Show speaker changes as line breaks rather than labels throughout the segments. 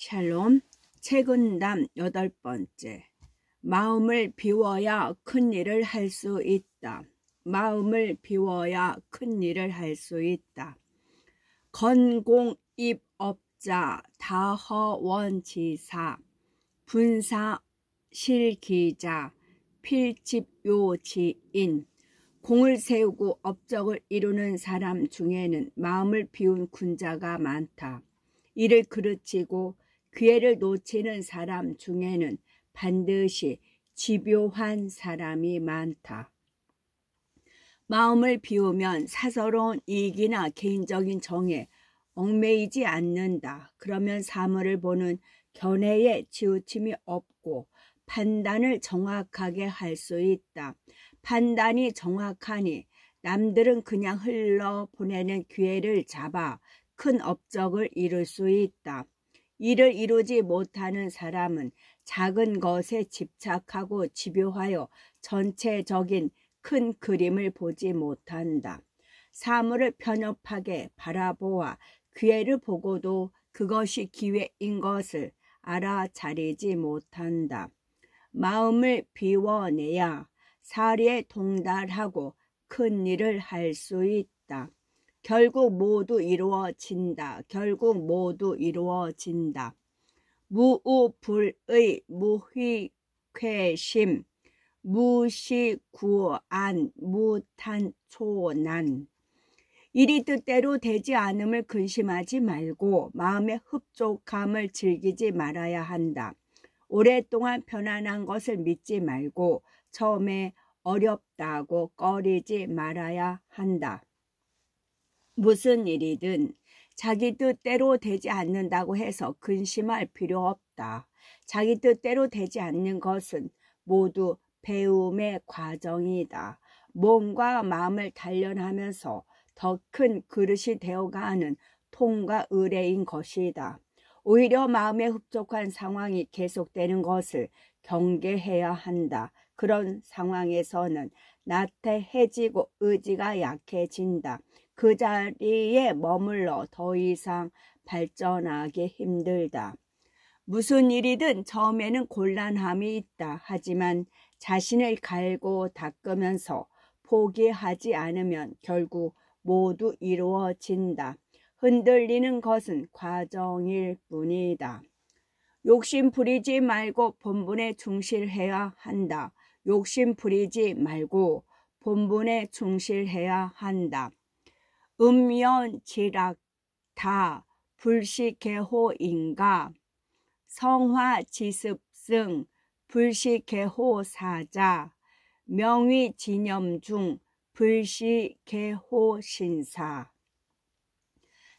샬롬, 책은담 8번째. 마음을 비워야 큰 일을 할 수 있다. 마음을 비워야 큰 일을 할 수 있다. 건공입업자 다허원지사 분사 실기자 필집요지인 공을 세우고 업적을 이루는 사람 중에는 마음을 비운 군자가 많다. 이를 그르치고 기회를 놓치는 사람 중에는 반드시 집요한 사람이 많다. 마음을 비우면 사서로운 이익이나 개인적인 정에 얽매이지 않는다. 그러면 사물을 보는 견해에 치우침이 없고 판단을 정확하게 할 수 있다. 판단이 정확하니 남들은 그냥 흘러보내는 기회를 잡아 큰 업적을 이룰 수 있다. 이를 이루지 못하는 사람은 작은 것에 집착하고 집요하여 전체적인 큰 그림을 보지 못한다. 사물을 편협하게 바라보아 기회를 보고도 그것이 기회인 것을 알아차리지 못한다. 마음을 비워내야 사리에 동달하고 큰 일을 할 수 있다. 결국 모두 이루어진다. 결국 모두 이루어진다. 무우불의 무휘쾌심 무시구안 무탄초난. 일이 뜻대로 되지 않음을 근심하지 말고 마음의 흡족함을 즐기지 말아야 한다. 오랫동안 편안한 것을 믿지 말고 처음에 어렵다고 꺼리지 말아야 한다. 무슨 일이든 자기 뜻대로 되지 않는다고 해서 근심할 필요 없다. 자기 뜻대로 되지 않는 것은 모두 배움의 과정이다. 몸과 마음을 단련하면서 더 큰 그릇이 되어가는 통과 의례인 것이다. 오히려 마음의 흡족한 상황이 계속되는 것을 경계해야 한다. 그런 상황에서는 나태해지고 의지가 약해진다. 그 자리에 머물러 더 이상 발전하기 힘들다. 무슨 일이든 처음에는 곤란함이 있다. 하지만 자신을 갈고 닦으면서 포기하지 않으면 결국 모두 이루어진다. 흔들리는 것은 과정일 뿐이다. 욕심 부리지 말고 본분에 충실해야 한다. 욕심 부리지 말고 본분에 충실해야 한다. 음연지락타 불시개호인가 성화지습승 불시개호사자 명의진염중 불시개호신사.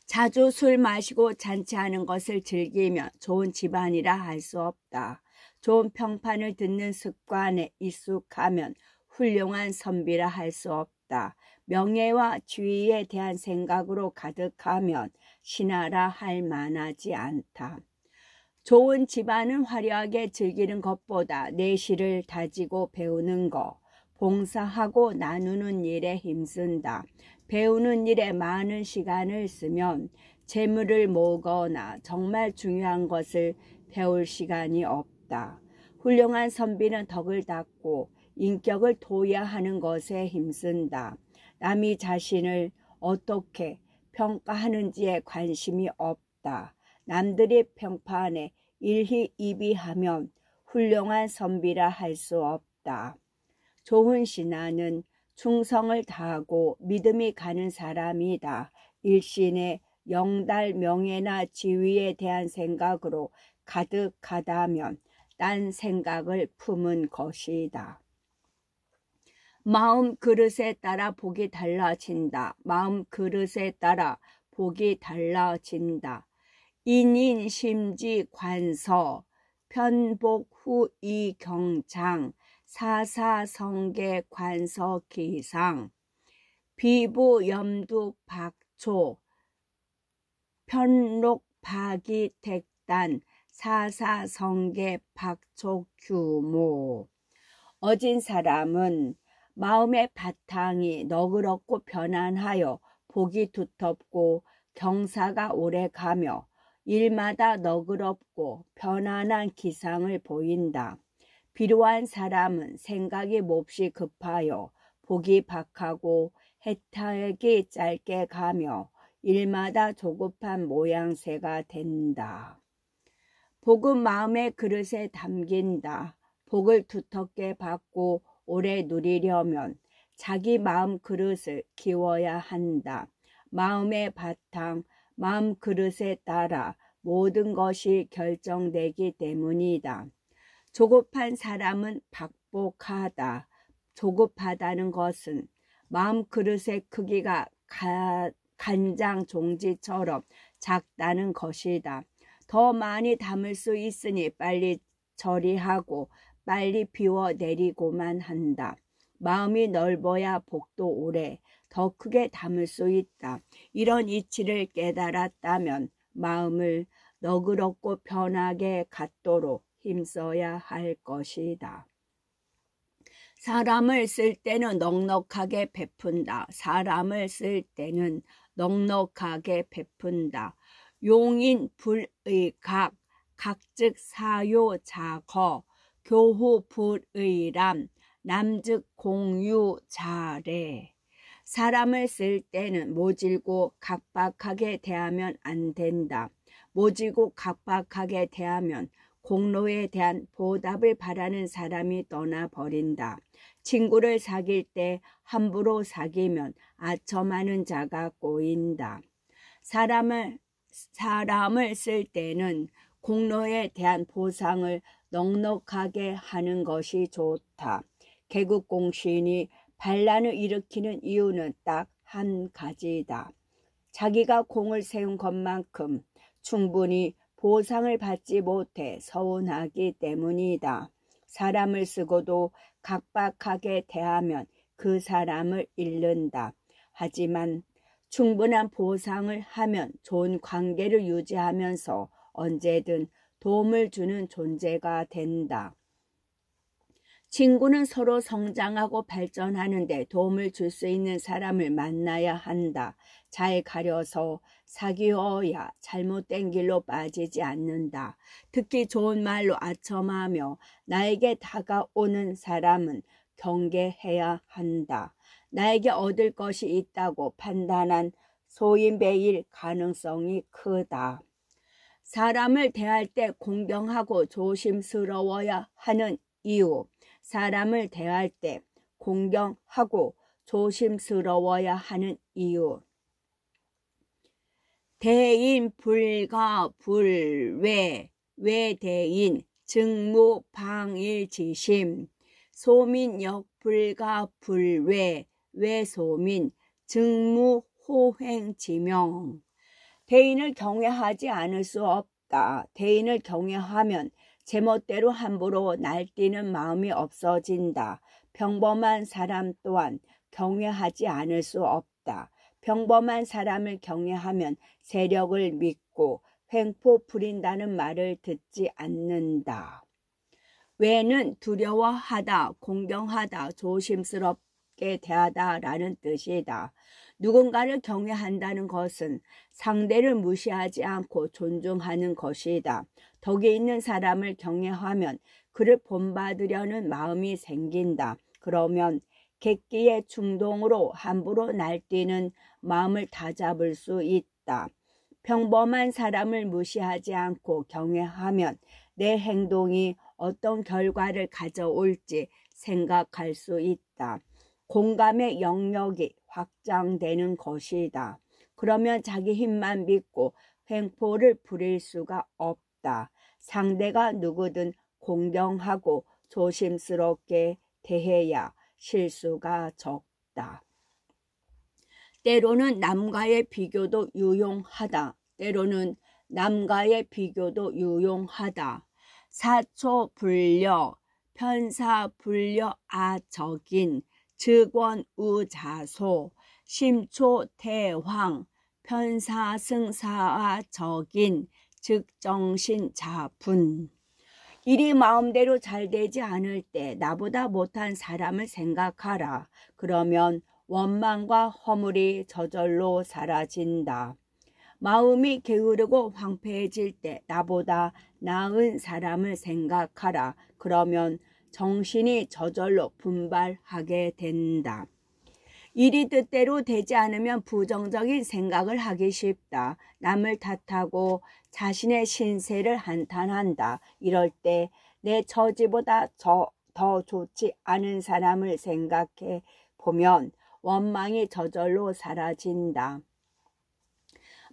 자주 술 마시고 잔치하는 것을 즐기며 좋은 집안이라 할 수 없다. 좋은 평판을 듣는 습관에 익숙하면 훌륭한 선비라 할 수 없다. 명예와 지위에 대한 생각으로 가득하면 신하라 할 만하지 않다. 좋은 집안은 화려하게 즐기는 것보다 내실을 다지고 배우는 것, 봉사하고 나누는 일에 힘쓴다. 배우는 일에 많은 시간을 쓰면 재물을 모으거나 정말 중요한 것을 배울 시간이 없다. 훌륭한 선비는 덕을 닦고 인격을 도야하는 것에 힘쓴다. 남이 자신을 어떻게 평가하는지에 관심이 없다. 남들의 평판에 일희이비하면 훌륭한 선비라 할 수 없다. 좋은 신하는 충성을 다하고 믿음이 가는 사람이다. 일신의 영달 명예나 지위에 대한 생각으로 가득하다면 딴 생각을 품은 것이다. 마음 그릇에 따라 복이 달라진다. 마음 그릇에 따라 복이 달라진다. 인인심지 관서 편복 후 이경장 사사성계 관서 기상 비부 염두 박초 편록 박이 택단 사사성계 박초 규모. 어진 사람은 마음의 바탕이 너그럽고 편안하여 복이 두텁고 경사가 오래 가며 일마다 너그럽고 편안한 기상을 보인다. 비루한 사람은 생각이 몹시 급하여 복이 박하고 해탈이 짧게 가며 일마다 조급한 모양새가 된다. 복은 마음의 그릇에 담긴다. 복을 두텁게 받고 오래 누리려면 자기 마음 그릇을 키워야 한다. 마음의 바탕, 마음 그릇에 따라 모든 것이 결정되기 때문이다. 조급한 사람은 박복하다. 조급하다는 것은 마음 그릇의 크기가 간장 종지처럼 작다는 것이다. 더 많이 담을 수 있으니 빨리 처리하고 빨리 비워내리고만 한다. 마음이 넓어야 복도 오래 더 크게 담을 수 있다. 이런 이치를 깨달았다면 마음을 너그럽고 편하게 갖도록 힘써야 할 것이다. 사람을 쓸 때는 넉넉하게 베푼다. 사람을 쓸 때는 넉넉하게 베푼다. 용인 불의 각즉 사요 자거, 교후 불의람, 남즉 공유 자래. 사람을 쓸 때는 모질고 각박하게 대하면 안 된다. 모질고 각박하게 대하면 공로에 대한 보답을 바라는 사람이 떠나버린다. 친구를 사귈 때 함부로 사귀면 아첨하는 자가 꼬인다. 사람을 쓸 때는 공로에 대한 보상을 넉넉하게 하는 것이 좋다. 개국공신이 반란을 일으키는 이유는 딱 한 가지다. 자기가 공을 세운 것만큼 충분히 보상을 받지 못해 서운하기 때문이다. 사람을 쓰고도 각박하게 대하면 그 사람을 잃는다. 하지만 충분한 보상을 하면 좋은 관계를 유지하면서 언제든 도움을 주는 존재가 된다. 친구는 서로 성장하고 발전하는데 도움을 줄 수 있는 사람을 만나야 한다. 잘 가려서 사귀어야 잘못된 길로 빠지지 않는다. 특히 좋은 말로 아첨하며 나에게 다가오는 사람은 경계해야 한다. 나에게 얻을 것이 있다고 판단한 소인배일 가능성이 크다. 사람을 대할 때 공경하고 조심스러워야 하는 이유. 사람을 대할 때 공경하고 조심스러워야 하는 이유. 대인 불가 불외 외대인 증무방일지심 소민역 불가 불외 외소민 증무호행지명. 대인을 경외하지 않을 수 없다. 대인을 경외하면 제멋대로 함부로 날뛰는 마음이 없어진다. 평범한 사람 또한 경외하지 않을 수 없다. 평범한 사람을 경외하면 세력을 믿고 횡포 부린다는 말을 듣지 않는다. 외는 두려워하다, 공경하다, 조심스럽게 대하다 라는 뜻이다. 누군가를 경외한다는 것은 상대를 무시하지 않고 존중하는 것이다. 덕이 있는 사람을 경외하면 그를 본받으려는 마음이 생긴다. 그러면 객기의 충동으로 함부로 날뛰는 마음을 다잡을 수 있다. 평범한 사람을 무시하지 않고 경외하면 내 행동이 어떤 결과를 가져올지 생각할 수 있다. 공감의 영역이 확장되는 것이다. 그러면 자기 힘만 믿고 횡포를 부릴 수가 없다. 상대가 누구든 공경하고 조심스럽게 대해야 실수가 적다. 때로는 남과의 비교도 유용하다. 때로는 남과의 비교도 유용하다. 사초불려 편사불려 아적인 즉원우자소 심초대황 편사승사아적인 즉정신자분. 일이 마음대로 잘 되지 않을 때 나보다 못한 사람을 생각하라. 그러면 원망과 허물이 저절로 사라진다. 마음이 게으르고 황폐해질 때 나보다 나은 사람을 생각하라. 그러면 정신이 저절로 분발하게 된다. 일이 뜻대로 되지 않으면 부정적인 생각을 하기 쉽다. 남을 탓하고 자신의 신세를 한탄한다. 이럴 때 내 처지보다 더 좋지 않은 사람을 생각해 보면 원망이 저절로 사라진다.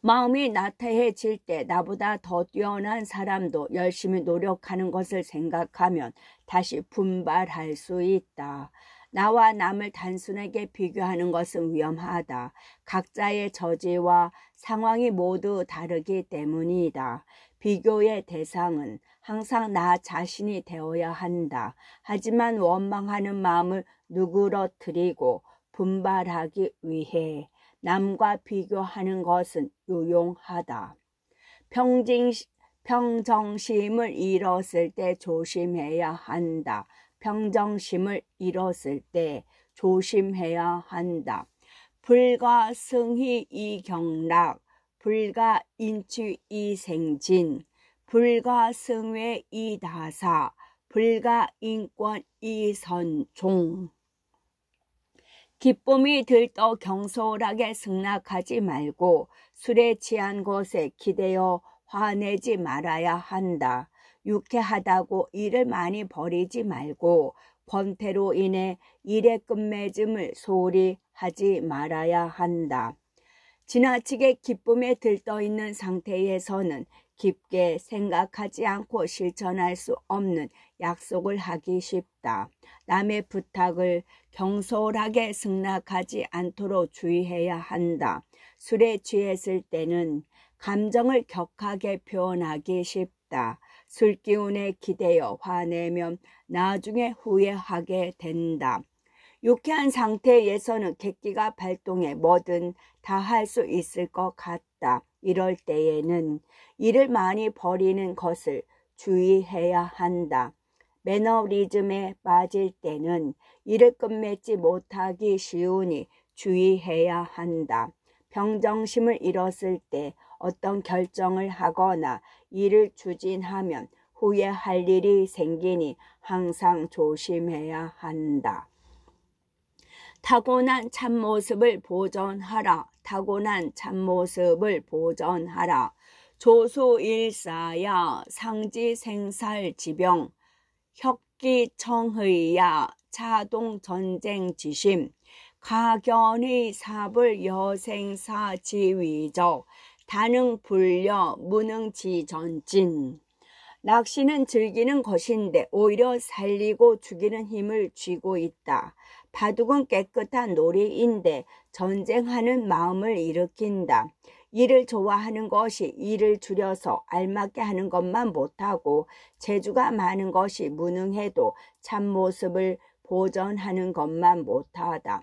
마음이 나태해질 때 나보다 더 뛰어난 사람도 열심히 노력하는 것을 생각하면 다시 분발할 수 있다. 나와 남을 단순하게 비교하는 것은 위험하다. 각자의 처지와 상황이 모두 다르기 때문이다. 비교의 대상은 항상 나 자신이 되어야 한다. 하지만 원망하는 마음을 누그러뜨리고 분발하기 위해 남과 비교하는 것은 유용하다. 평정심을 잃었을 때 조심해야 한다. 평정심을 잃었을 때 조심해야 한다. 불가승희 이경락, 불가인취 이생진, 불가승회 이다사, 불가인권 이선종. 기쁨이 들떠 경솔하게 승낙하지 말고 술에 취한 것에 기대어 화내지 말아야 한다. 유쾌하다고 일을 많이 벌이지 말고 권태로 인해 일의 끝맺음을 소홀히 하지 말아야 한다. 지나치게 기쁨에 들떠 있는 상태에서는 깊게 생각하지 않고 실천할 수 없는 약속을 하기 쉽다. 남의 부탁을 경솔하게 승낙하지 않도록 주의해야 한다. 술에 취했을 때는 감정을 격하게 표현하기 쉽다. 술기운에 기대어 화내면 나중에 후회하게 된다. 유쾌한 상태에서는 객기가 발동해 뭐든 다 할 수 있을 것 같다. 이럴 때에는 일을 많이 벌이는 것을 주의해야 한다. 매너리즘에 빠질 때는 일을 끝맺지 못하기 쉬우니 주의해야 한다. 평정심을 잃었을 때 어떤 결정을 하거나 일을 추진하면 후회할 일이 생기니 항상 조심해야 한다. 타고난 참모습을 보존하라. 타고난 참모습을 보존하라. 조수일사야 상지생살지병 혁기청의야 차동전쟁지심 가견의 사불 여생사지위적 다능불려 무능지전진. 낚시는 즐기는 것인데 오히려 살리고 죽이는 힘을 쥐고 있다. 바둑은 깨끗한 놀이인데 전쟁하는 마음을 일으킨다. 일을 좋아하는 것이 일을 줄여서 알맞게 하는 것만 못하고 재주가 많은 것이 무능해도 참모습을 보존하는 것만 못하다.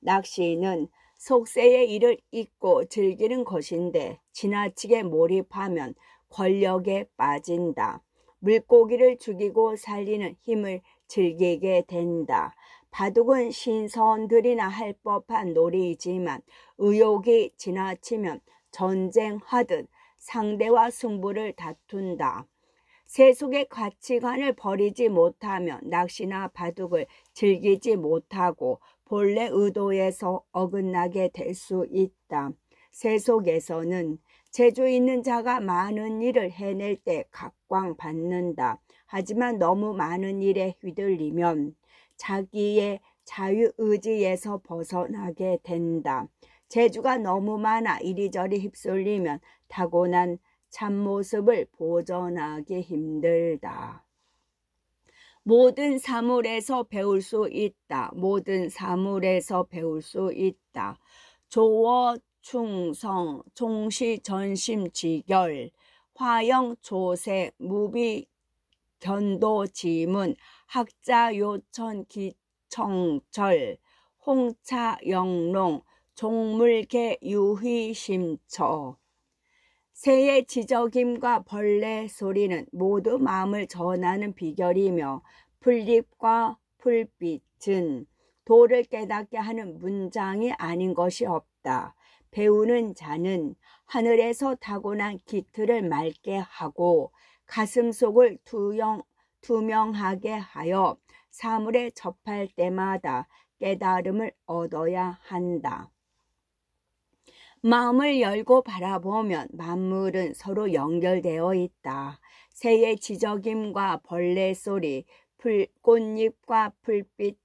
낚시는 속세의 일을 잊고 즐기는 것인데 지나치게 몰입하면 권력에 빠진다. 물고기를 죽이고 살리는 힘을 즐기게 된다. 바둑은 신선들이나 할 법한 놀이이지만 의욕이 지나치면 전쟁하듯 상대와 승부를 다툰다. 세속의 가치관을 버리지 못하면 낚시나 바둑을 즐기지 못하고 본래 의도에서 어긋나게 될 수 있다. 세속에서는 재주 있는 자가 많은 일을 해낼 때 각광받는다. 하지만 너무 많은 일에 휘둘리면 자기의 자유의지에서 벗어나게 된다. 재주가 너무 많아 이리저리 휩쓸리면 타고난 참모습을 보존하기 힘들다. 모든 사물에서 배울 수 있다. 모든 사물에서 배울 수 있다. 조어 충성 총시 전심 지결 화영 조세 무비 견도 지문 학자 요천 기청철 홍차 영롱 종물개 유희 심처. 새의 지저김과 벌레 소리는 모두 마음을 전하는 비결이며 풀잎과 풀빛은 도를 깨닫게 하는 문장이 아닌 것이 없다. 배우는 자는 하늘에서 타고난 깃털을 맑게 하고 가슴속을 투명하게 하여 사물에 접할 때마다 깨달음을 얻어야 한다. 마음을 열고 바라보면 만물은 서로 연결되어 있다. 새의 지저김과 벌레 소리, 꽃잎과 풀빛,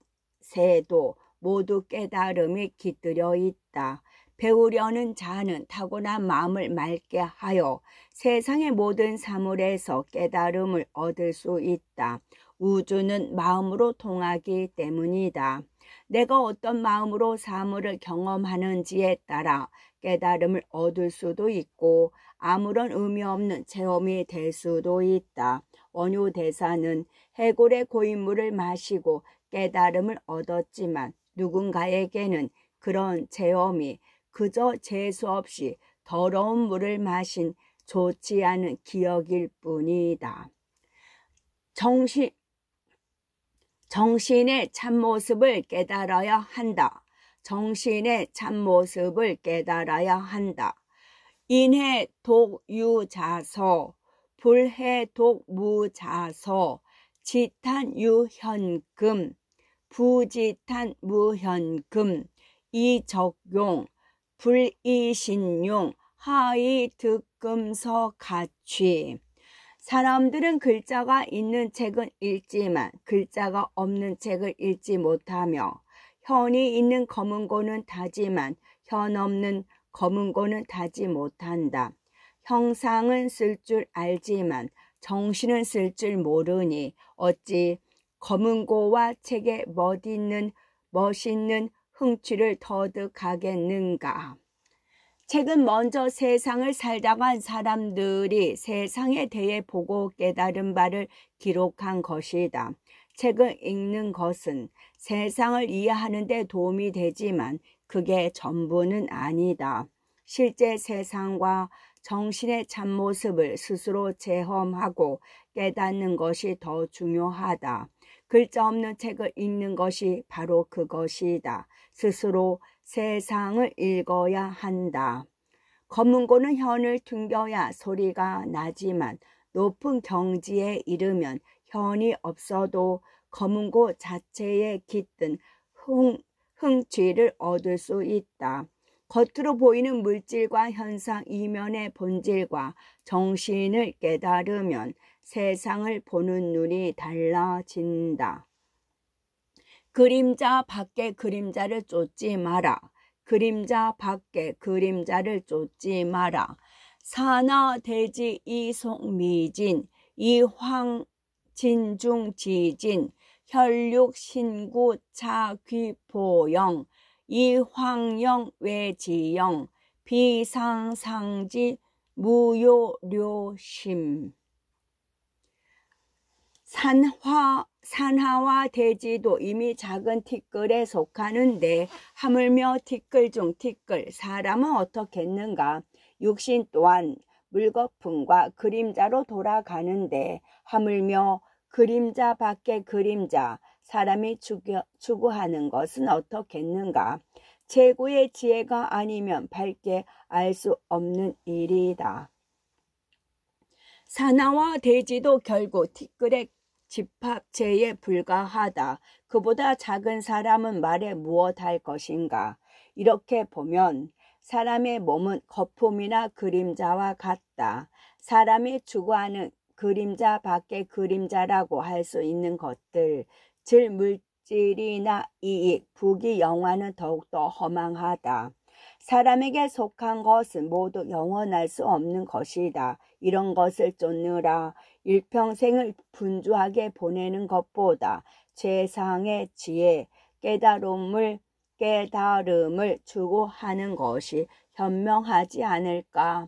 새도 모두 깨달음이 깃들여 있다. 배우려는 자는 타고난 마음을 맑게 하여 세상의 모든 사물에서 깨달음을 얻을 수 있다. 우주는 마음으로 통하기 때문이다. 내가 어떤 마음으로 사물을 경험하는지에 따라 깨달음을 얻을 수도 있고 아무런 의미 없는 체험이 될 수도 있다. 원효 대사는 해골의 고인물을 마시고 깨달음을 얻었지만 누군가에게는 그런 체험이 그저 재수없이 더러운 물을 마신 좋지 않은 기억일 뿐이다. 정신의 참모습을 깨달아야 한다. 정신의 참모습을 깨달아야 한다. 인해 독유자서, 불해 독무자서, 지탄 유현금, 부지탄 무현금, 이적용, 불이신용, 하이득금서 가취. 사람들은 글자가 있는 책은 읽지만 글자가 없는 책을 읽지 못하며 현이 있는 검은고는 타지만 현 없는 검은고는 타지 못한다. 형상은 쓸 줄 알지만 정신은 쓸 줄 모르니 어찌 검은고와 책에 멋있는 흥취를 터득하겠는가. 책은 먼저 세상을 살다간 사람들이 세상에 대해 보고 깨달은 바를 기록한 것이다. 책을 읽는 것은 세상을 이해하는 데 도움이 되지만 그게 전부는 아니다. 실제 세상과 정신의 참모습을 스스로 체험하고 깨닫는 것이 더 중요하다. 글자 없는 책을 읽는 것이 바로 그것이다. 스스로 세상을 읽어야 한다. 검은고는 현을 튕겨야 소리가 나지만 높은 경지에 이르면 현이 없어도 검은고 자체에 깃든 흥취를 얻을 수 있다. 겉으로 보이는 물질과 현상 이면의 본질과 정신을 깨달으면 세상을 보는 눈이 달라진다. 그림자 밖에 그림자를 쫓지 마라. 그림자 밖에 그림자를 쫓지 마라. 산하 대지 이송미진 이황진중지진 혈육 신구 차귀보영 이황영 외지영 비상상지 무요료심. 산하와 대지도 이미 작은 티끌에 속하는데 하물며 티끌 중 티끌, 사람은 어떻겠는가. 육신 또한 물거품과 그림자로 돌아가는데 하물며 그림자 밖의 그림자, 사람이 추구하는 것은 어떻겠는가. 최고의 지혜가 아니면 밝게 알 수 없는 일이다. 산하와 대지도 결국 티끌의 집합체에 불과하다. 그보다 작은 사람은 말해 무엇할 것인가. 이렇게 보면 사람의 몸은 거품이나 그림자와 같다. 사람이 추구하는 그림자 밖의 그림자라고 할 수 있는 것들, 즉 물질이나 이익, 부귀, 영화는 더욱더 허망하다. 사람에게 속한 것은 모두 영원할 수 없는 것이다. 이런 것을 쫓느라 일평생을 분주하게 보내는 것보다 최상의 지혜, 깨달음을 추구하는 것이 현명하지 않을까.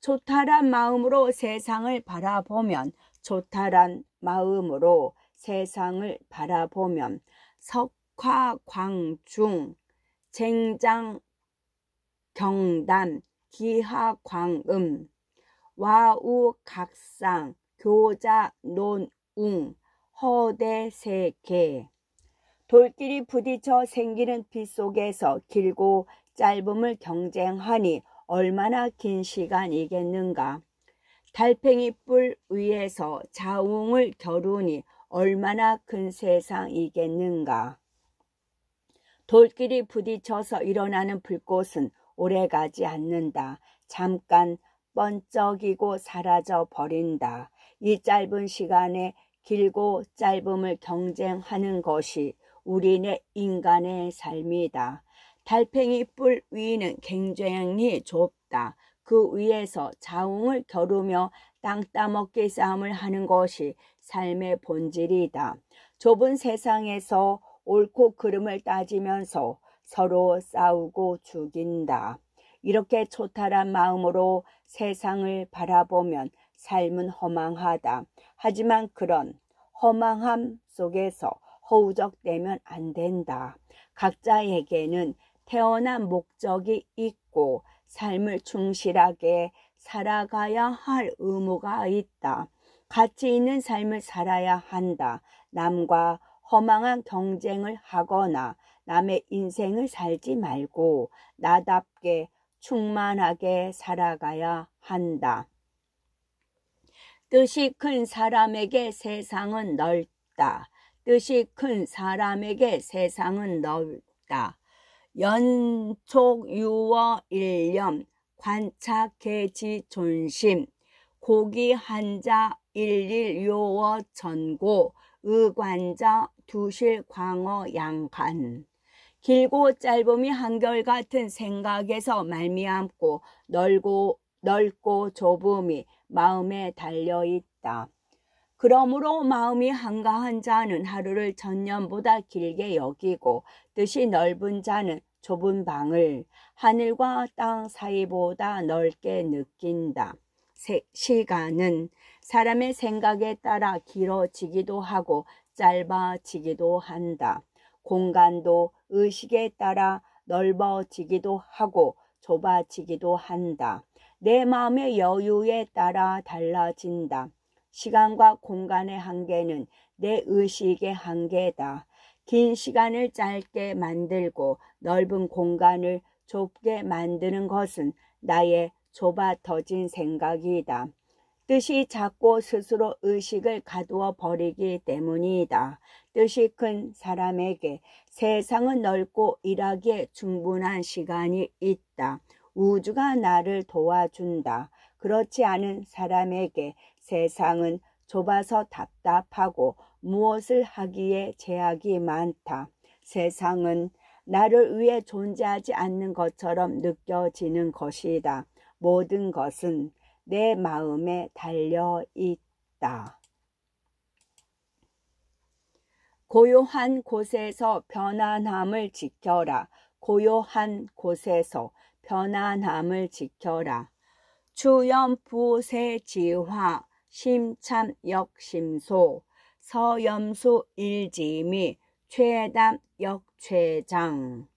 초탈한 마음으로 세상을 바라보면 석화광중, 쟁장경단, 기하광음, 와우각상, 교자논웅, 허대세계. 돌길이 부딪혀 생기는 빛 속에서 길고 짧음을 경쟁하니 얼마나 긴 시간이겠는가. 달팽이 뿔 위에서 자웅을 겨루니 얼마나 큰 세상이겠는가. 돌끼리 부딪혀서 일어나는 불꽃은 오래가지 않는다. 잠깐 번쩍이고 사라져 버린다. 이 짧은 시간에 길고 짧음을 경쟁하는 것이 우리네 인간의 삶이다. 달팽이 뿔 위는 굉장히 좁다. 그 위에서 자웅을 겨루며 땅 따먹기 싸움을 하는 것이 삶의 본질이다. 좁은 세상에서 옳고 그름을 따지면서 서로 싸우고 죽인다. 이렇게 초탈한 마음으로 세상을 바라보면 삶은 허망하다. 하지만 그런 허망함 속에서 허우적대면 안 된다. 각자에게는 태어난 목적이 있고 삶을 충실하게 살아가야 할 의무가 있다. 가치 있는 삶을 살아야 한다. 남과 허망한 경쟁을 하거나 남의 인생을 살지 말고 나답게 충만하게 살아가야 한다. 뜻이 큰 사람에게 세상은 넓다. 뜻이 큰 사람에게 세상은 넓다. 연촉유어 일념 관착개지 존심 고기 한자 일일 요어 전고 의관자 두실 광어 양간. 길고 짧음이 한결같은 생각에서 말미암고 넓고 좁음이 마음에 달려있다. 그러므로 마음이 한가한 자는 하루를 전년보다 길게 여기고 뜻이 넓은 자는 좁은 방을 하늘과 땅 사이보다 넓게 느낀다. 시간은 사람의 생각에 따라 길어지기도 하고 짧아지기도 한다. 공간도 의식에 따라 넓어지기도 하고 좁아지기도 한다. 내 마음의 여유에 따라 달라진다. 시간과 공간의 한계는 내 의식의 한계다. 긴 시간을 짧게 만들고 넓은 공간을 좁게 만드는 것은 나의 좁아터진 생각이다. 뜻이 작고 스스로 의식을 가두어 버리기 때문이다. 뜻이 큰 사람에게 세상은 넓고 일하기에 충분한 시간이 있다. 우주가 나를 도와준다. 그렇지 않은 사람에게 세상은 좁아서 답답하고 무엇을 하기에 제약이 많다. 세상은 나를 위해 존재하지 않는 것처럼 느껴지는 것이다. 모든 것은 내 마음에 달려 있다. 고요한 곳에서 편안함을 지켜라. 고요한 곳에서 편안함을 지켜라. 주염부세지화 심참역심소 서염수 일지미 최담 역최장.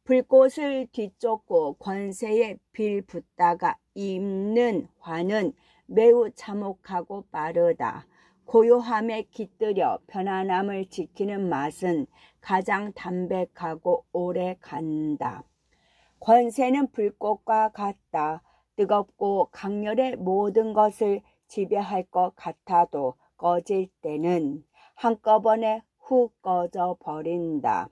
불꽃을 뒤쫓고 권세에 빌붙다가 입는 화는 매우 참혹하고 빠르다. 고요함에 깃들여 편안함을 지키는 맛은 가장 담백하고 오래 간다. 권세는 불꽃과 같다. 뜨겁고 강렬해 모든 것을 지배할 것 같아도 꺼질 때는 한꺼번에 훅 꺼져 버린다.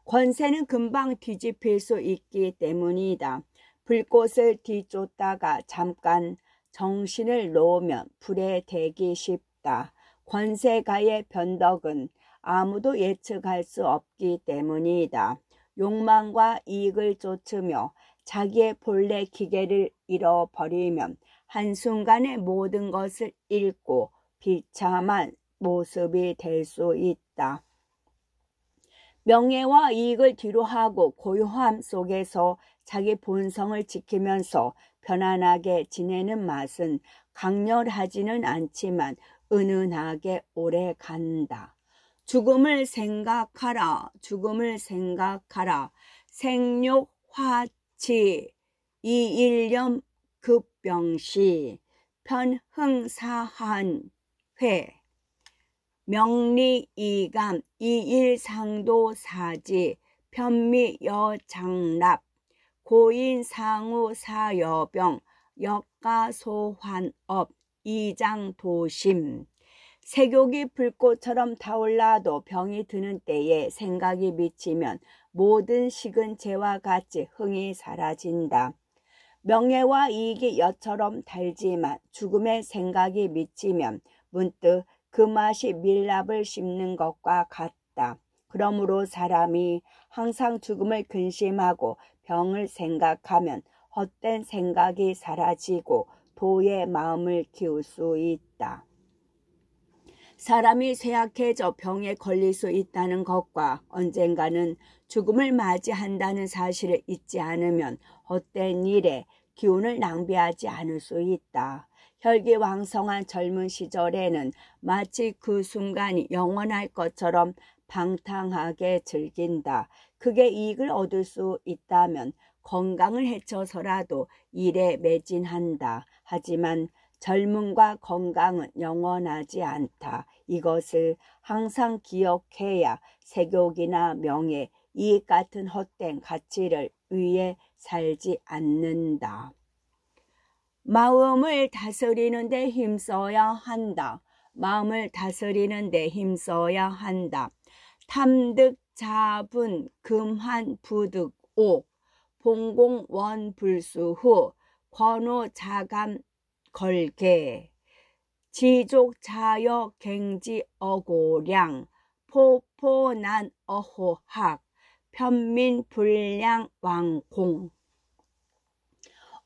권세는 금방 뒤집힐 수 있기 때문이다. 불꽃을 뒤쫓다가 잠깐 정신을 놓으면 불에 대기 쉽다. 권세가의 변덕은 아무도 예측할 수 없기 때문이다. 욕망과 이익을 쫓으며 자기의 본래 기계를 잃어버리면 한순간에 모든 것을 잃고 비참한 모습이 될 수 있다. 명예와 이익을 뒤로하고 고요함 속에서 자기 본성을 지키면서 편안하게 지내는 맛은 강렬하지는 않지만 은은하게 오래 간다. 죽음을 생각하라. 죽음을 생각하라. 생육화치 이일념 급병시 편흥사한회 명리이감 이일상도사지 편미여장납 고인 상우 사여병 역가소환업 이장도심. 색욕이 불꽃처럼 타올라도 병이 드는 때에 생각이 미치면 모든 식은 재와 같이 흥이 사라진다. 명예와 이익이 엿처럼 달지만 죽음의 생각이 미치면 문득 그 맛이 밀랍을 씹는 것과 같다. 그러므로 사람이 항상 죽음을 근심하고 병을 생각하면 헛된 생각이 사라지고 도의 마음을 키울 수 있다. 사람이 쇠약해져 병에 걸릴 수 있다는 것과 언젠가는 죽음을 맞이한다는 사실을 잊지 않으면 헛된 일에 기운을 낭비하지 않을 수 있다. 혈기왕성한 젊은 시절에는 마치 그 순간이 영원할 것처럼 방탕하게 즐긴다. 크게 이익을 얻을 수 있다면 건강을 해쳐서라도 일에 매진한다. 하지만 젊음과 건강은 영원하지 않다. 이것을 항상 기억해야 색욕이나 명예, 이익 같은 헛된 가치를 위해 살지 않는다. 마음을 다스리는 데 힘써야 한다. 마음을 다스리는 데 힘써야 한다. 탐득 자분 금한 부득 옥 봉공 원불수후 권호 자감 걸개 지족 자여 갱지 어고량 포포난 어호학 편민 불량 왕공.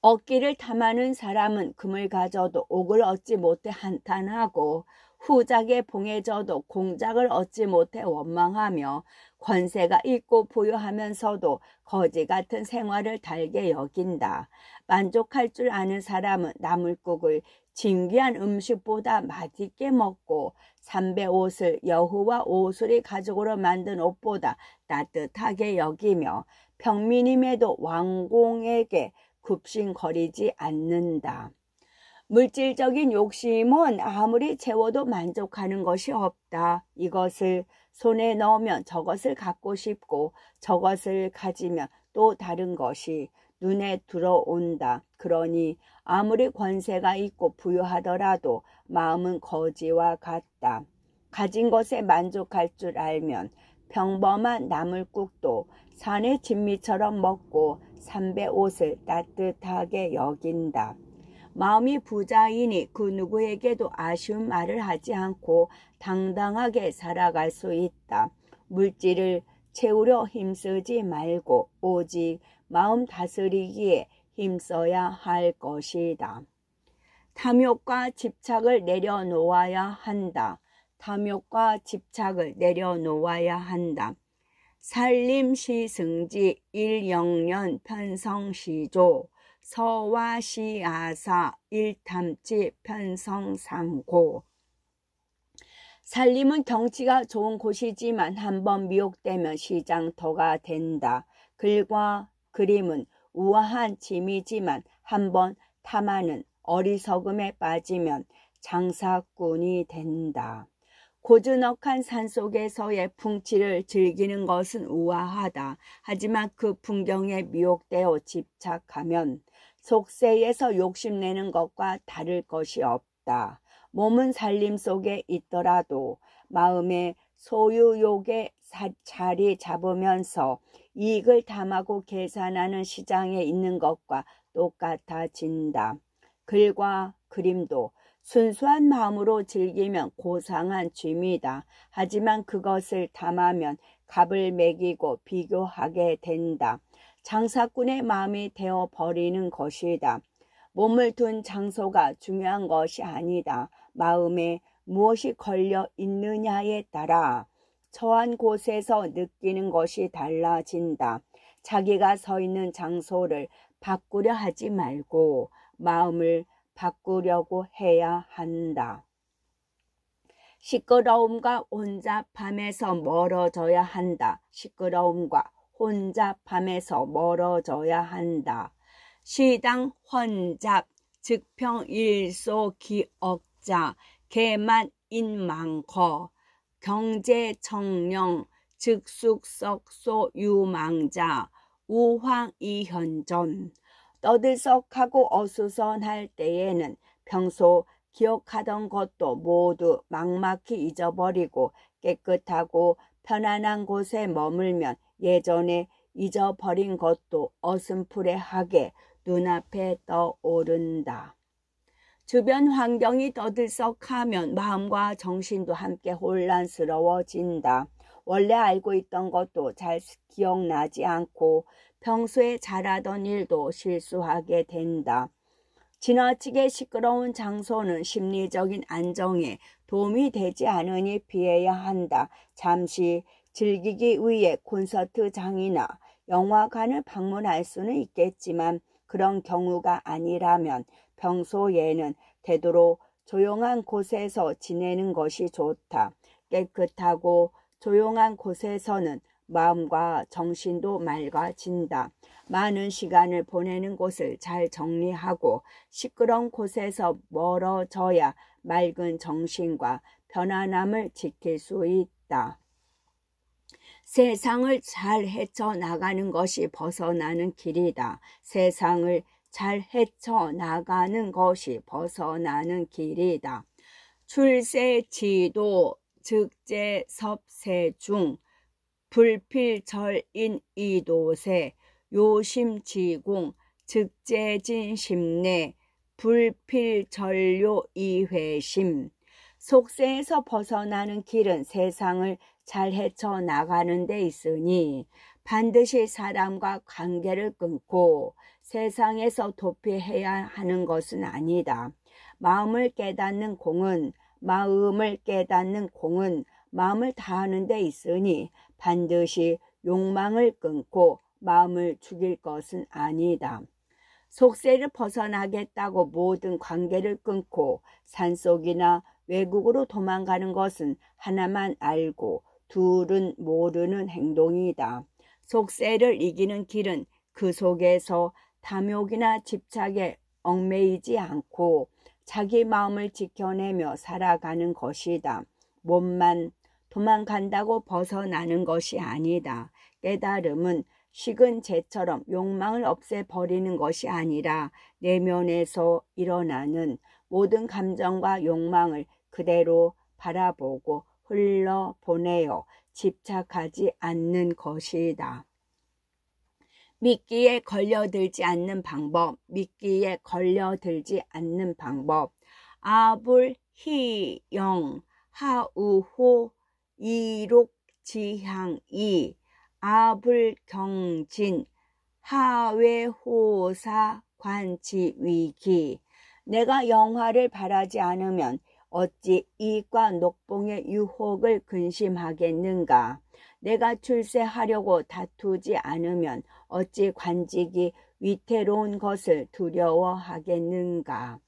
얻기를 탐하는 사람은 금을 가져도 옥을 얻지 못해 한탄하고 후작에 봉해져도 공작을 얻지 못해 원망하며 권세가 있고 부유하면서도 거지 같은 생활을 달게 여긴다. 만족할 줄 아는 사람은 나물국을 진귀한 음식보다 맛있게 먹고 삼배 옷을 여호와 오술이 가죽으로 만든 옷보다 따뜻하게 여기며 평민임에도 왕공에게 굽신거리지 않는다. 물질적인 욕심은 아무리 채워도 만족하는 것이 없다. 이것을 손에 넣으면 저것을 갖고 싶고 저것을 가지면 또 다른 것이 눈에 들어온다. 그러니 아무리 권세가 있고 부유하더라도 마음은 거지와 같다. 가진 것에 만족할 줄 알면 평범한 나물국도 산의 진미처럼 먹고 삼배 옷을 따뜻하게 여긴다. 마음이 부자이니 그 누구에게도 아쉬운 말을 하지 않고 당당하게 살아갈 수 있다. 물질을 채우려 힘쓰지 말고 오직 마음 다스리기에 힘써야 할 것이다. 탐욕과 집착을 내려놓아야 한다. 탐욕과 집착을 내려놓아야 한다. 산림시승지 일영년 편성시조 서와시아사 일탐지 편성상고. 산림은 경치가 좋은 곳이지만 한번 미혹되면 시장터가 된다. 글과 그림은 우아한 짐이지만 한번 탐하는 어리석음에 빠지면 장사꾼이 된다. 고즈넉한 산속에서의 풍치를 즐기는 것은 우아하다. 하지만 그 풍경에 미혹되어 집착하면 속세에서 욕심내는 것과 다를 것이 없다. 몸은 살림 속에 있더라도 마음의 소유욕에 자리 잡으면서 이익을 탐하고 계산하는 시장에 있는 것과 똑같아진다. 글과 그림도 순수한 마음으로 즐기면 고상한 취미다. 하지만 그것을 탐하면 값을 매기고 비교하게 된다. 장사꾼의 마음이 되어버리는 것이다. 몸을 둔 장소가 중요한 것이 아니다. 마음에 무엇이 걸려 있느냐에 따라 처한 곳에서 느끼는 것이 달라진다. 자기가 서 있는 장소를 바꾸려 하지 말고 마음을 바꾸려고 해야 한다. 시끄러움과 혼잡함에서 멀어져야 한다. 시끄러움과 혼잡함에서 멀어져야 한다. 시당 혼잡 즉평일소 기억자 개만 인망커 경제청령 즉숙석소 유망자 우황이현전. 떠들썩하고 어수선할 때에는 평소 기억하던 것도 모두 막막히 잊어버리고 깨끗하고 편안한 곳에 머물면 예전에 잊어버린 것도 어슴푸레하게 눈앞에 떠오른다. 주변 환경이 떠들썩하면 마음과 정신도 함께 혼란스러워진다. 원래 알고 있던 것도 잘 기억나지 않고 평소에 잘하던 일도 실수하게 된다. 지나치게 시끄러운 장소는 심리적인 안정에 도움이 되지 않으니 피해야 한다. 잠시 즐기기 위해 콘서트장이나 영화관을 방문할 수는 있겠지만 그런 경우가 아니라면 평소에는 되도록 조용한 곳에서 지내는 것이 좋다. 깨끗하고 조용한 곳에서는 마음과 정신도 맑아진다. 많은 시간을 보내는 곳을 잘 정리하고 시끄러운 곳에서 멀어져야 맑은 정신과 편안함을 지킬 수 있다. 세상을 잘 헤쳐나가는 것이 벗어나는 길이다. 세상을 잘 헤쳐나가는 것이 벗어나는 길이다. 출세지도 즉제섭세중 불필절인 이도세 요심지공 즉제진심내 불필절요 이회심. 속세에서 벗어나는 길은 세상을 잘 헤쳐나가는 데 있으니 반드시 사람과 관계를 끊고 세상에서 도피해야 하는 것은 아니다. 마음을 깨닫는 공은 마음을 다하는 데 있으니 반드시 욕망을 끊고 마음을 죽일 것은 아니다. 속세를 벗어나겠다고 모든 관계를 끊고 산속이나 외국으로 도망가는 것은 하나만 알고 둘은 모르는 행동이다. 속세를 이기는 길은 그 속에서 탐욕이나 집착에 얽매이지 않고 자기 마음을 지켜내며 살아가는 것이다. 몸만 도망간다고 벗어나는 것이 아니다. 깨달음은 식은 재처럼 욕망을 없애버리는 것이 아니라 내면에서 일어나는 모든 감정과 욕망을 그대로 바라보고 흘러보내어 집착하지 않는 것이다. 미끼에 걸려들지 않는 방법. 아불희영 하우호 이록지향이 아불경진 하외호사 관치위기. 내가 영화를 바라지 않으면 어찌 이익과 녹봉의 유혹을 근심하겠는가. 내가 출세하려고 다투지 않으면 어찌 관직이 위태로운 것을 두려워하겠는가.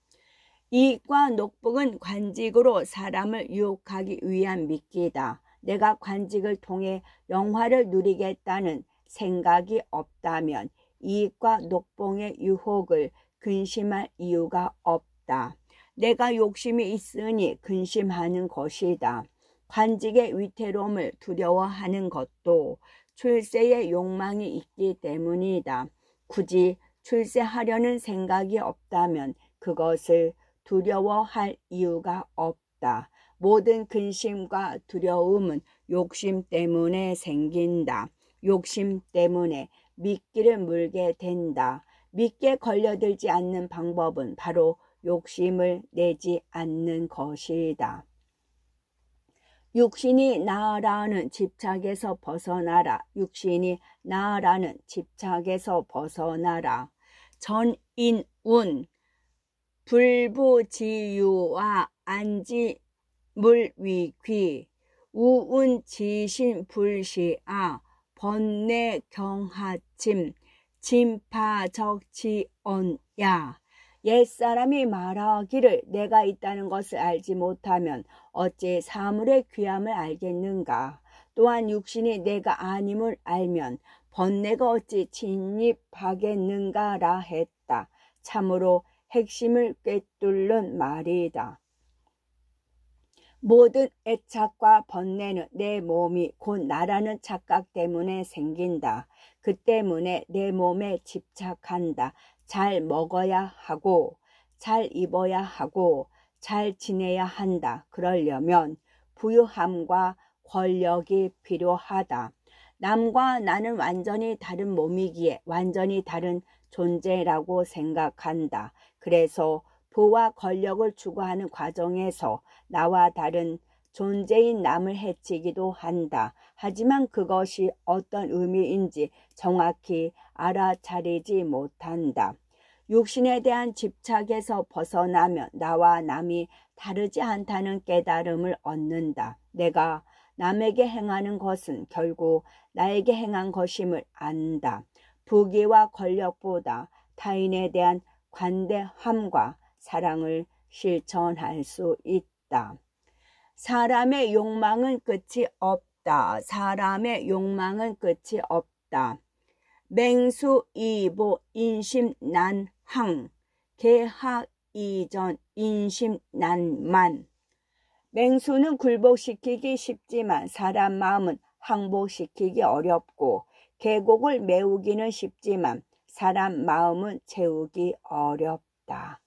이익과 녹복은 관직으로 사람을 유혹하기 위한 미끼다. 내가 관직을 통해 영화를 누리겠다는 생각이 없다면 이익과 녹봉의 유혹을 근심할 이유가 없다. 내가 욕심이 있으니 근심하는 것이다. 관직의 위태로움을 두려워하는 것도 출세의 욕망이 있기 때문이다. 굳이 출세하려는 생각이 없다면 그것을 두려워할 이유가 없다. 모든 근심과 두려움은 욕심 때문에 생긴다. 욕심 때문에 미끼를 물게 된다. 미끼에 걸려들지 않는 방법은 바로 욕심을 내지 않는 것이다. 육신이 나라는 집착에서 벗어나라. 전인운 불부지유와 안지물위귀 우운지신불시아 번뇌경하침 진파적지언야. 옛사람이 말하기를 내가 있다는 것을 알지 못하면 어찌 사물의 귀함을 알겠는가. 또한 육신이 내가 아님을 알면 번뇌가 어찌 진입하겠는가라 했다. 참으로 핵심을 꿰뚫는 말이다. 모든 애착과 번뇌는 내 몸이 곧 나라는 착각 때문에 생긴다. 그 때문에 내 몸에 집착한다. 잘 먹어야 하고 잘 입어야 하고 잘 지내야 한다. 그러려면 부유함과 권력이 필요하다. 남과 나는 완전히 다른 몸이기에 완전히 다른 존재라고 생각한다. 그래서 부와 권력을 추구하는 과정에서 나와 다른 존재인 남을 해치기도 한다. 하지만 그것이 어떤 의미인지 정확히 알아차리지 못한다. 육신에 대한 집착에서 벗어나면 나와 남이 다르지 않다는 깨달음을 얻는다. 내가 남에게 행하는 것은 결국 나에게 행한 것임을 안다. 부귀와 권력보다 타인에 대한 관대함과 사랑을 실천할 수 있다. 사람의 욕망은 끝이 없다. 사람의 욕망은 끝이 없다. 맹수이보 인심난항 개학이전 인심난만. 맹수는 굴복시키기 쉽지만 사람 마음은 항복시키기 어렵고 계곡을 메우기는 쉽지만 사람 마음은 채우기 어렵다.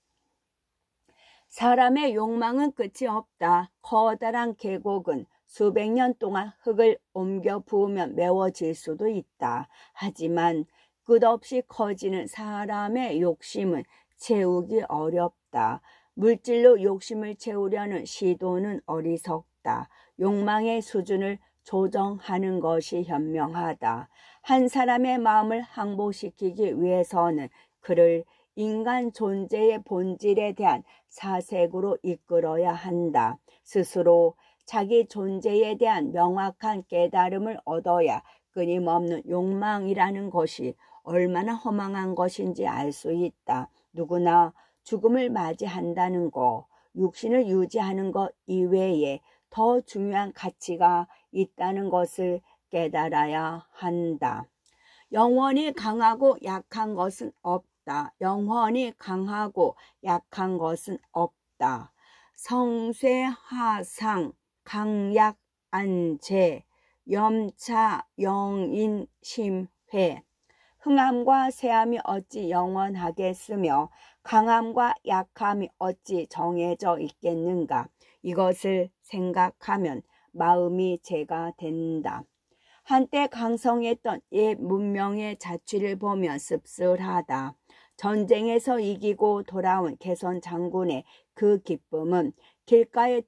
사람의 욕망은 끝이 없다. 커다란 계곡은 수백 년 동안 흙을 옮겨 부으면 메워질 수도 있다. 하지만 끝없이 커지는 사람의 욕심은 채우기 어렵다. 물질로 욕심을 채우려는 시도는 어리석다. 욕망의 수준을 조정하는 것이 현명하다. 한 사람의 마음을 항복시키기 위해서는 그를 인간 존재의 본질에 대한 사색으로 이끌어야 한다. 스스로 자기 존재에 대한 명확한 깨달음을 얻어야 끊임없는 욕망이라는 것이 얼마나 허망한 것인지 알 수 있다. 누구나 죽음을 맞이한다는 것, 육신을 유지하는 것 이외에 더 중요한 가치가 있다는 것을 깨달아야 한다. 영원히 강하고 약한 것은 없다. 영원히 강하고 약한 것은 없다. 성쇠하상 강약안재 염차 영인심회. 흥함과 쇠함이 어찌 영원하겠으며 강함과 약함이 어찌 정해져 있겠는가. 이것을 생각하면 마음이 재가 된다. 한때 강성했던 옛 문명의 자취를 보면 씁쓸하다. 전쟁에서 이기고 돌아온 개선 장군의 그 기쁨은 길가의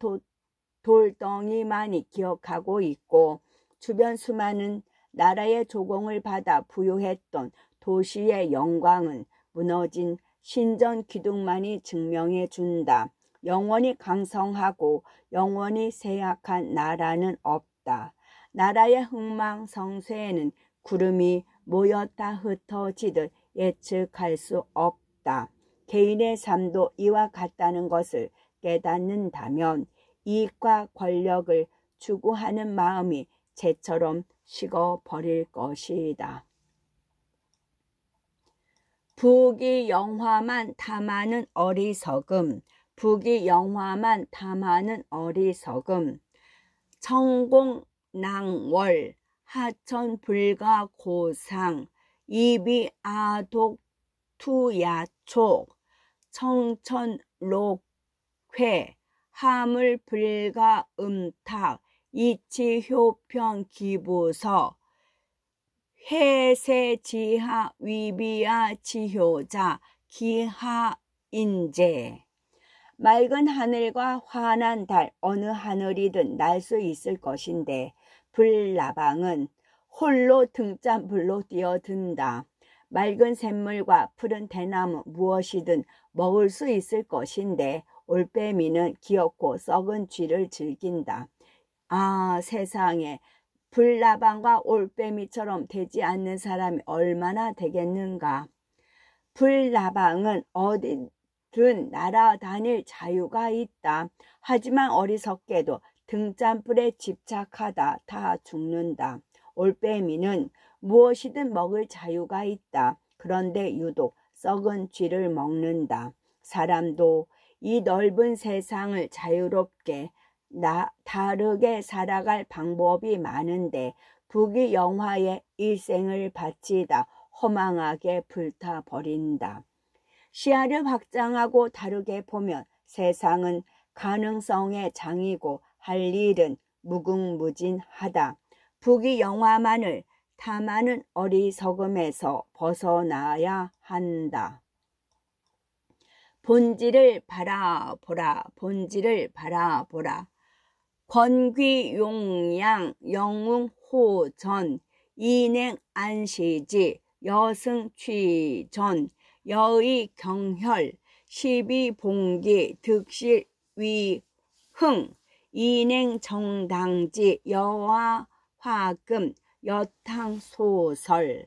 돌덩이만이 기억하고 있고 주변 수많은 나라의 조공을 받아 부유했던 도시의 영광은 무너진 신전 기둥만이 증명해 준다. 영원히 강성하고 영원히 쇠약한 나라는 없다. 나라의 흥망성쇠에는 구름이 모였다 흩어지듯 예측할 수 없다. 개인의 삶도 이와 같다는 것을 깨닫는다면 이익과 권력을 추구하는 마음이 재처럼 식어버릴 것이다. 부귀영화만 탐하는 어리석음. 부귀영화만 탐하는 어리석음. 청공낭월 하천불가고상 이비아독투야촉 청천록회 하물불가음탁 이치효평기부서 해세지하 위비아 지효자 기하인재. 맑은 하늘과 환한 달 어느 하늘이든 날 수 있을 것인데 불나방은 홀로 등잔불로 뛰어든다. 맑은 샘물과 푸른 대나무 무엇이든 먹을 수 있을 것인데 올빼미는 기었고 썩은 쥐를 즐긴다. 아, 세상에 불나방과 올빼미처럼 되지 않는 사람이 얼마나 되겠는가. 불나방은 어디든 날아다닐 자유가 있다. 하지만 어리석게도 등잔불에 집착하다 다 죽는다. 올빼미는 무엇이든 먹을 자유가 있다. 그런데 유독 썩은 쥐를 먹는다. 사람도 이 넓은 세상을 자유롭게 다르게 살아갈 방법이 많은데 부귀 영화에 일생을 바치다 허망하게 불타버린다. 시야를 확장하고 다르게 보면 세상은 가능성의 장이고 할 일은 무궁무진하다. 부귀 영화만을 탐하는 어리석음에서 벗어나야 한다. 본질을 바라보라. 본질을 바라보라. 권귀용양 영웅호전 인행안시지 여승취전 여의경혈 시비봉기 득실위흥 인행정당지 여화화금 여탕소설.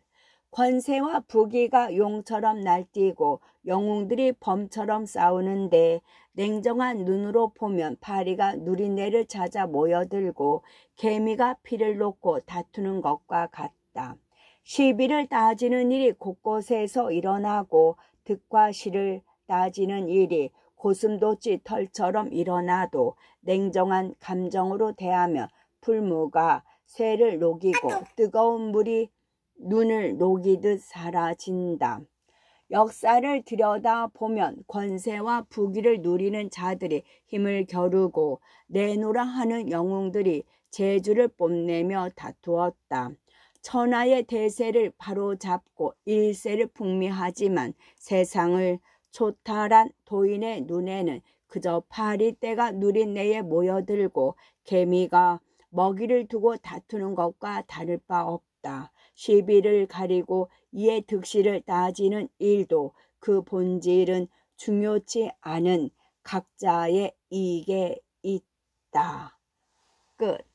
권세와 부귀가 용처럼 날뛰고 영웅들이 범처럼 싸우는데 냉정한 눈으로 보면 파리가 누린내를 찾아 모여들고 개미가 피를 놓고 다투는 것과 같다. 시비를 따지는 일이 곳곳에서 일어나고 득과 실을 따지는 일이 고슴도치 털처럼 일어나도 냉정한 감정으로 대하며 풀무가 쇠를 녹이고 뜨거운 물이 눈을 녹이듯 사라진다. 역사를 들여다보면 권세와 부귀를 누리는 자들이 힘을 겨루고 내노라 하는 영웅들이 재주를 뽐내며 다투었다. 천하의 대세를 바로잡고 일세를 풍미하지만 세상을 초탈한 도인의 눈에는 그저 파리떼가 누린내에 모여들고 개미가 먹이를 두고 다투는 것과 다를 바 없다. 시비를 가리고 이에 득실을 따지는 일도 그 본질은 중요치 않은 각자의 이익에 있다. 끝.